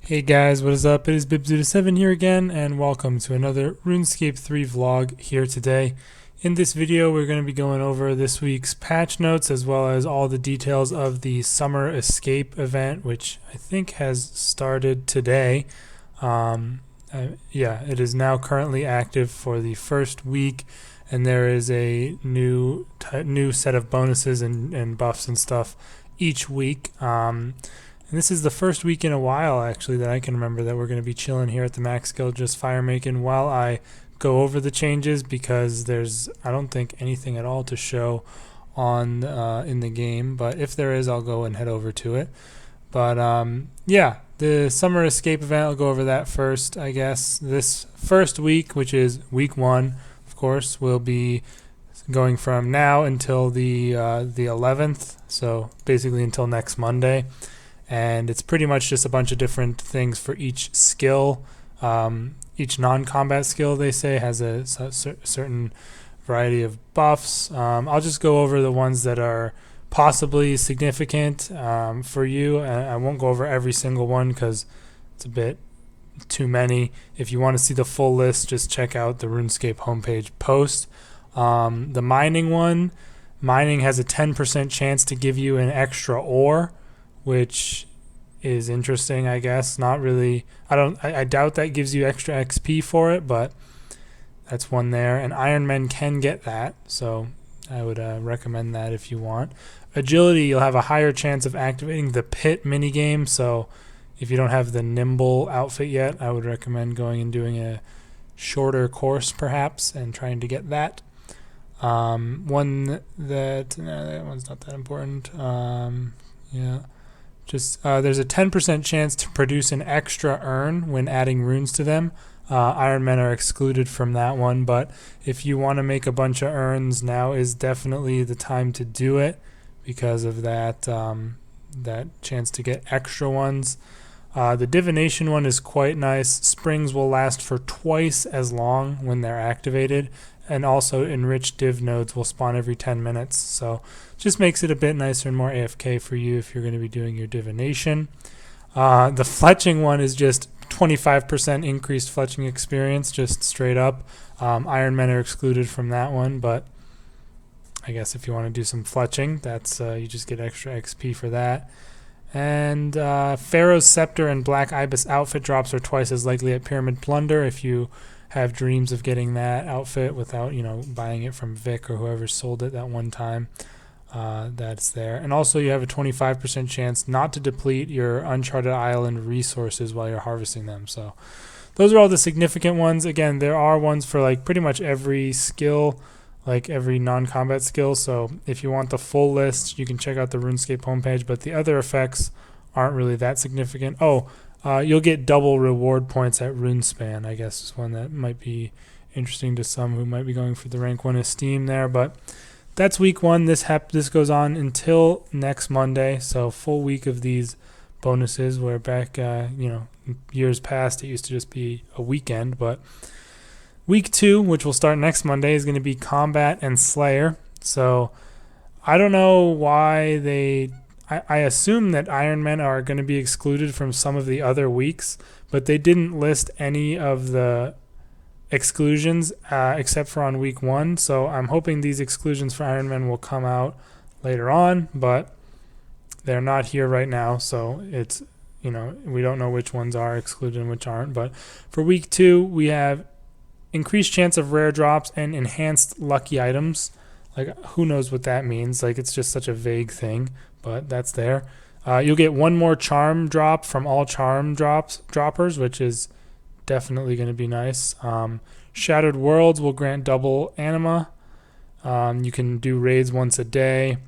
Hey guys, what is up? It is Bibzuda7 here again, and welcome to another RuneScape 3 vlog here today. In this video, we're going to be going over this week's patch notes as well as all the details of the Summer Escape event, which I think has started today. Yeah, it is now currently active for the first week, and there is a new set of bonuses and buffs and stuff each week. And this is the first week in a while, actually, that I can remember that we're going to be chilling here at the Max Guild just fire making while I go over the changes, because there's, I don't think, anything at all to show on in the game. But if there is, I'll go and head over to it. But yeah, the Summer Escape event, I'll go over that first, I guess. This first week, which is week 1, of course, will be going from now until the 11th, so basically until next Monday. And it's pretty much just a bunch of different things for each skill. Each non-combat skill, they say, has a certain variety of buffs. I'll just go over the ones that are possibly significant for you. I won't go over every single one because it's a bit too many. If you want to see the full list, just check out the RuneScape homepage post. The mining one, mining has a 10% chance to give you an extra ore, which is interesting, I guess. Not really. I doubt that gives you extra XP for it, but that's one there. And Iron Men can get that, so I would recommend that if you want. Agility, you'll have a higher chance of activating the pit minigame, so if you don't have the nimble outfit yet, I would recommend going and doing a shorter course perhaps and trying to get that. One that, no, that one's not that important. Yeah. Just there's a 10% chance to produce an extra urn when adding runes to them. Iron Men are excluded from that one, but if you want to make a bunch of urns, now is definitely the time to do it because of that that chance to get extra ones. The divination one is quite nice. Springs will last for twice as long when they're activated, and also enriched div nodes will spawn every 10 minutes, so just makes it a bit nicer and more AFK for you if you're going to be doing your divination. The fletching one is just 25% increased fletching experience, just straight up. Iron Men are excluded from that one, but I guess if you want to do some fletching, that's you just get extra XP for that. And Pharaoh's Scepter and Black Ibis outfit drops are twice as likely at Pyramid Plunder if you have dreams of getting that outfit without, buying it from Vic or whoever sold it that one time. That's there. And also you have a 25% chance not to deplete your Uncharted Island resources while you're harvesting them. So those are all the significant ones. Again, there are ones for like pretty much every skill, like every non-combat skill. So if you want the full list, you can check out the RuneScape homepage, but the other effects aren't really that significant. You'll get double reward points at RuneSpan, I guess is one that might be interesting to some who might be going for the rank 1 esteem there. But that's week 1. This goes on until next Monday, so full week of these bonuses, where back years past it used to just be a weekend. But week 2, which will start next Monday, is going to be Combat and Slayer. So I don't know why I assume that Iron Men are going to be excluded from some of the other weeks, but they didn't list any of the exclusions except for on week 1. So I'm hoping these exclusions for Iron Men will come out later on, but they're not here right now. So it's, we don't know which ones are excluded and which aren't. But for week 2, we have increased chance of rare drops and enhanced lucky items. Like, who knows what that means? Like, it's just such a vague thing, but that's there. You'll get one more charm drop from all charm droppers, which is definitely going to be nice. Shattered Worlds will grant double anima. You can do raids once a day.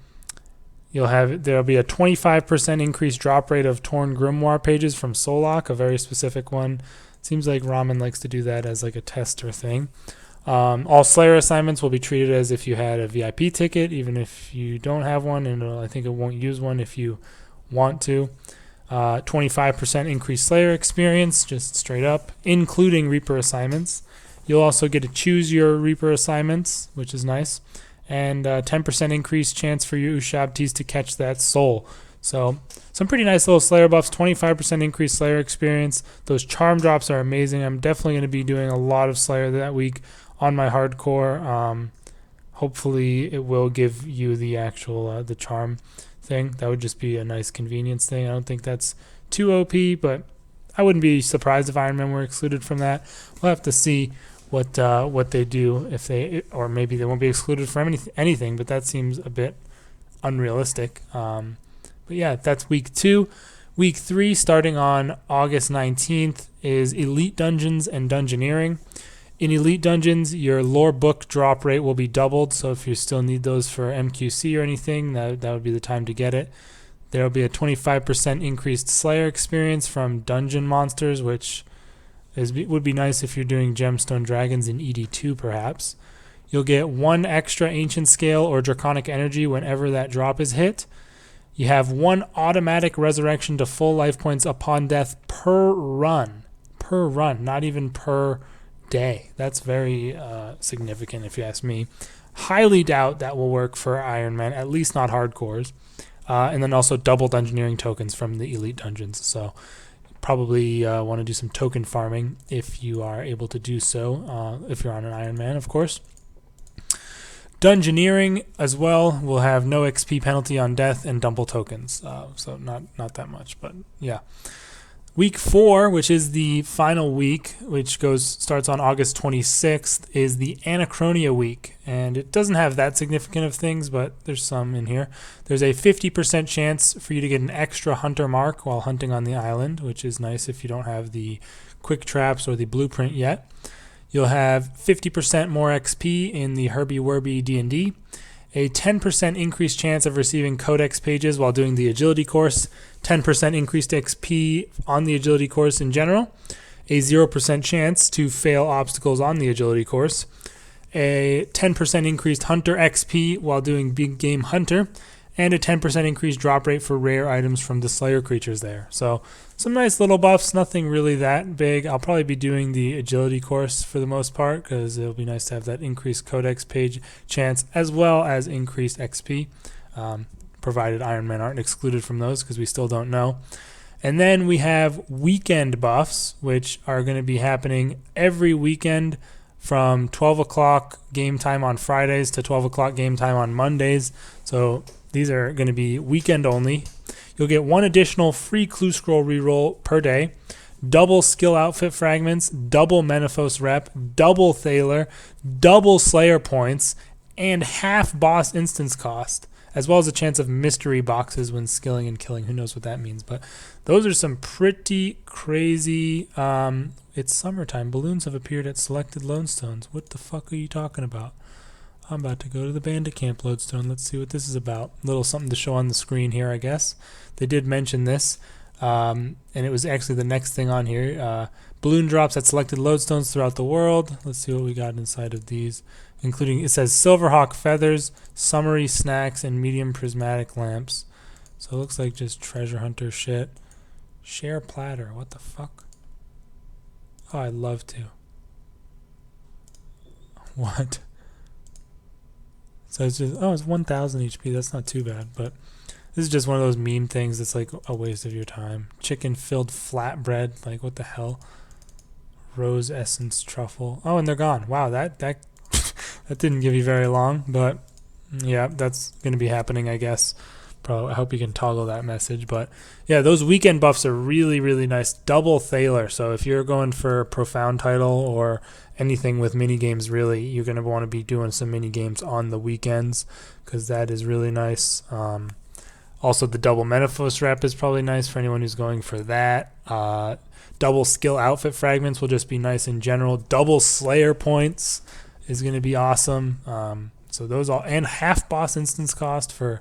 There'll be a 25% increased drop rate of Torn Grimoire pages from Solok, a very specific one. Seems like Ramen likes to do that as like a tester thing. All Slayer assignments will be treated as if you had a VIP ticket, even if you don't have one, and I think it won't use one if you want to. 25% increased Slayer experience, just straight up, including Reaper assignments. You'll also get to choose your Reaper assignments, which is nice. And 10% increased chance for your Ushabtis to catch that soul. So some pretty nice little Slayer buffs, 25% increased Slayer experience. Those charm drops are amazing. I'm definitely going to be doing a lot of Slayer that week on my hardcore. Hopefully it will give you the actual the charm thing. That would just be a nice convenience thing. I don't think that's too OP, but I wouldn't be surprised if Iron Man were excluded from that. We'll have to see what they do, if they, or maybe they won't be excluded from anything, but that seems a bit unrealistic. But yeah, that's week 2. Week 3, starting on August 19th, is Elite Dungeons and Dungeoneering. In Elite Dungeons, your lore book drop rate will be doubled, so if you still need those for MQC or anything, that would be the time to get it. There will be a 25% increased Slayer experience from dungeon monsters, which would be nice if you're doing Gemstone Dragons in ED2 perhaps. You'll get 1 extra Ancient Scale or Draconic Energy whenever that drop is hit. You have 1 automatic resurrection to full life points upon death per run. Per run, not even per day. That's very significant if you ask me. Highly doubt that will work for Iron Man, at least not hardcores. And then also double Dungeoneering tokens from the Elite Dungeons. So probably want to do some token farming if you are able to do so, if you're on an Iron Man, of course. Dungeoneering as well will have no XP penalty on death and double tokens, so not that much, but yeah. Week 4, which is the final week, which starts on August 26th, is the Anachronia week, and it doesn't have that significant of things, but there's some in here. There's a 50% chance for you to get an extra hunter mark while hunting on the island, which is nice if you don't have the quick traps or the blueprint yet. You'll have 50% more XP in the Herbie Werby D&D, a 10% increased chance of receiving codex pages while doing the agility course, 10% increased XP on the agility course in general, a 0% chance to fail obstacles on the agility course, a 10% increased hunter XP while doing big game hunter, and a 10% increased drop rate for rare items from the Slayer creatures there. So some nice little buffs, nothing really that big. I'll probably be doing the agility course for the most part because it'll be nice to have that increased codex page chance as well as increased XP, provided Iron Men aren't excluded from those because we still don't know. And then we have weekend buffs, which are going to be happening every weekend from 12 o'clock game time on Fridays to 12 o'clock game time on Mondays. So these are going to be weekend only. You'll get 1 additional free clue scroll reroll per day, double skill outfit fragments, double Menaphos rep, double Thaler, double Slayer points, and half boss instance cost, as well as a chance of mystery boxes when skilling and killing. Who knows what that means, but those are some pretty crazy. It's summertime. Balloons have appeared at selected lodestones. What the fuck are you talking about? I'm about to go to the Bandit Camp lodestone. Let's see what this is about. A little something to show on the screen here, I guess. They did mention this, and it was actually the next thing on here. Balloon drops at selected lodestones throughout the world. Let's see what we got inside of these, including, it says Silverhawk feathers, summary snacks, and medium prismatic lamps. So it looks like just treasure hunter shit. Share platter. What the fuck? Oh, I'd love to. What? So it's just, it's 1,000 HP. That's not too bad, but this is just one of those meme things that's like a waste of your time. Chicken-filled flatbread. Like, what the hell? Rose essence truffle. Oh, and they're gone. Wow, that that didn't give you very long, but yeah, that's going to be happening, I guess. Probably, I hope you can toggle that message, but yeah, those weekend buffs are really, really nice. Double Thaler. So if you're going for a profound title or anything with mini games, really, you're going to want to be doing some mini games on the weekends because that is really nice. Also, the double Menaphos rep is probably nice for anyone who's going for that. Double skill outfit fragments will just be nice in general. Double Slayer points is going to be awesome. So those all, and half boss instance cost for,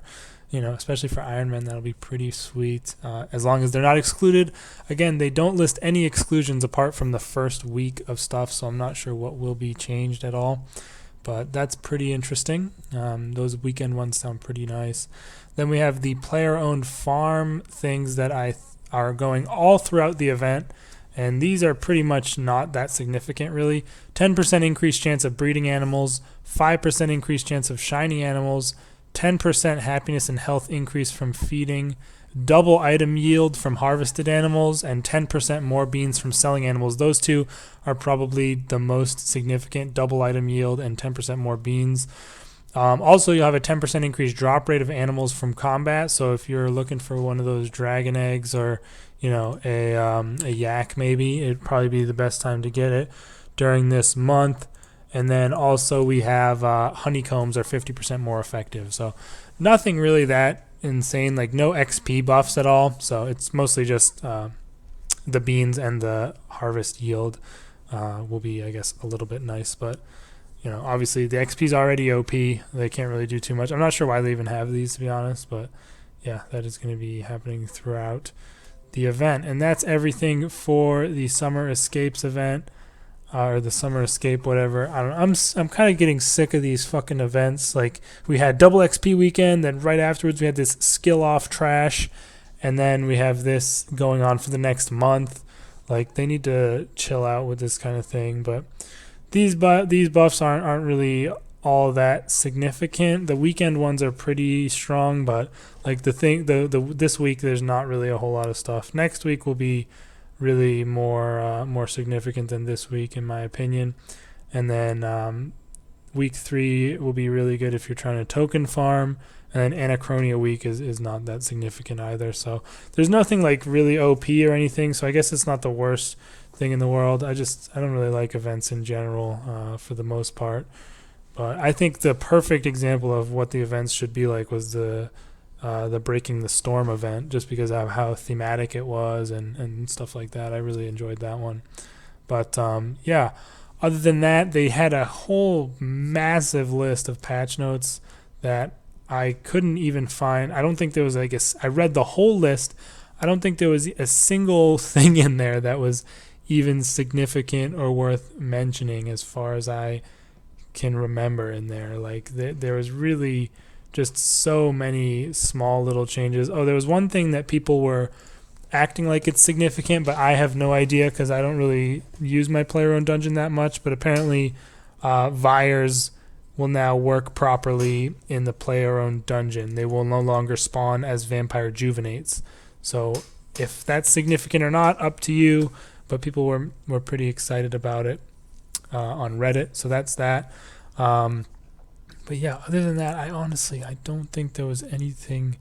especially for Iron Man, that'll be pretty sweet. As long as they're not excluded. Again, they don't list any exclusions apart from the first week of stuff, so I'm not sure what will be changed at all. But that's pretty interesting. Those weekend ones sound pretty nice. Then we have the player-owned farm things that are going all throughout the event. And these are pretty much not that significant, really. 10% increased chance of breeding animals, 5% increased chance of shiny animals, 10% happiness and health increase from feeding, double item yield from harvested animals and 10% more beans from selling animals. Those two are probably the most significant, double item yield and 10% more beans. Also, you'll have a 10% increased drop rate of animals from combat. So if you're looking for one of those dragon eggs or, you know, a yak maybe, it'd probably be the best time to get it during this month. And then also we have honeycombs are 50% more effective. So nothing really that insane, like no XP buffs at all. So it's mostly just the beans and the harvest yield will be, I guess, a little bit nice. But, you know, obviously the XP is already OP. They can't really do too much. I'm not sure why they even have these, to be honest. But, yeah, that is going to be happening throughout the event. And that's everything for the Summer Escapes event. Or the Summer Escape, whatever. I don't know. I'm kind of getting sick of these fucking events. Like, we had double XP weekend, then right afterwards we had this skill off trash, and then we have this going on for the next month. Like, they need to chill out with this kind of thing. But these buffs aren't really all that significant. The weekend ones are pretty strong, but like this week there's not really a whole lot of stuff. Next week will be really more significant than this week, in my opinion. And then week 3 will be really good if you're trying to token farm. And then Anachronia week is not that significant either. So there's nothing like really OP or anything. So I guess it's not the worst thing in the world. I don't really like events in general for the most part. But I think the perfect example of what the events should be like was the Breaking the Storm event, just because of how thematic it was and stuff like that. I really enjoyed that one. But yeah, other than that, they had a whole massive list of patch notes that I couldn't even find. I don't think there was, I read the whole list. I don't think there was a single thing in there that was even significant or worth mentioning as far as I can remember in there. Like there was really just so many small little changes. Oh, there was one thing that people were acting like it's significant, but I have no idea because I don't really use my player-owned dungeon that much. But apparently Vyres will now work properly in the player-owned dungeon. They will no longer spawn as vampire juvenates. So if that's significant or not, up to you. But people were pretty excited about it on Reddit. So that's that. But yeah, other than that, I don't think there was anything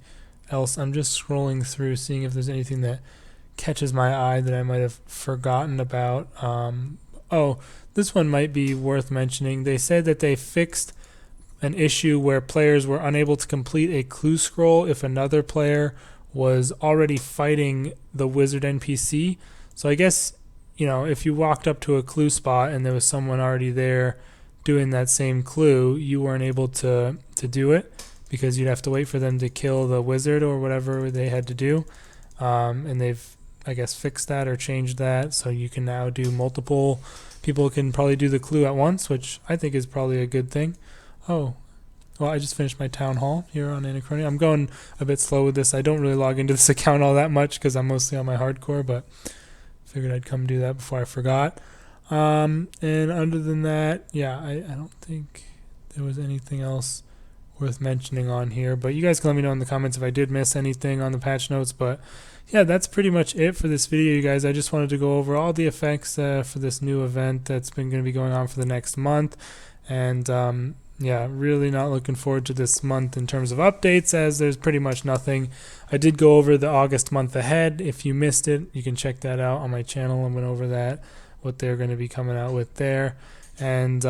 else. I'm just scrolling through, seeing if there's anything that catches my eye that I might have forgotten about. Oh, this one might be worth mentioning. They said that they fixed an issue where players were unable to complete a clue scroll if another player was already fighting the wizard NPC. So I guess, if you walked up to a clue spot and there was someone already there doing that same clue, you weren't able to do it because you'd have to wait for them to kill the wizard or whatever they had to do. And they've, I guess, fixed that or changed that, so you can now do multiple people can probably do the clue at once, which I think is probably a good thing. Oh, well, I just finished my town hall here on Anachronia. I'm going a bit slow with this. I don't really log into this account all that much because I'm mostly on my hardcore, but figured I'd come do that before I forgot. And other than that, yeah, I don't think there was anything else worth mentioning on here. But you guys can let me know in the comments if I did miss anything on the patch notes. But yeah, that's pretty much it for this video, you guys. I just wanted to go over all the effects for this new event that's been going to be going on for the next month. And yeah, really not looking forward to this month in terms of updates, as there's pretty much nothing. I did go over the August month ahead. If you missed it, you can check that out on my channel. I went over that, what they're going to be coming out with there. And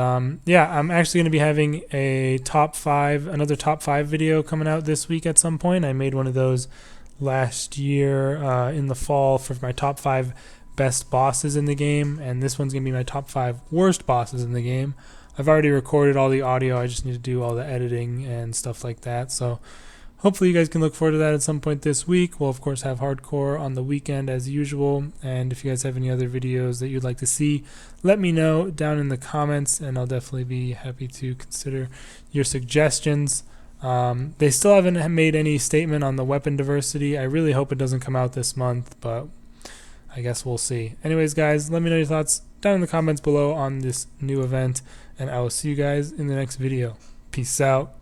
yeah, I'm actually going to be having another top 5 video coming out this week at some point. I made one of those last year in the fall for my top 5 best bosses in the game, and this one's going to be my top 5 worst bosses in the game. I've already recorded all the audio. I just need to do all the editing and stuff like that. So hopefully you guys can look forward to that at some point this week. We'll, of course, have hardcore on the weekend as usual. And if you guys have any other videos that you'd like to see, let me know down in the comments, and I'll definitely be happy to consider your suggestions. They still haven't made any statement on the weapon diversity. I really hope it doesn't come out this month, but I guess we'll see. Anyways, guys, let me know your thoughts down in the comments below on this new event, and I will see you guys in the next video. Peace out.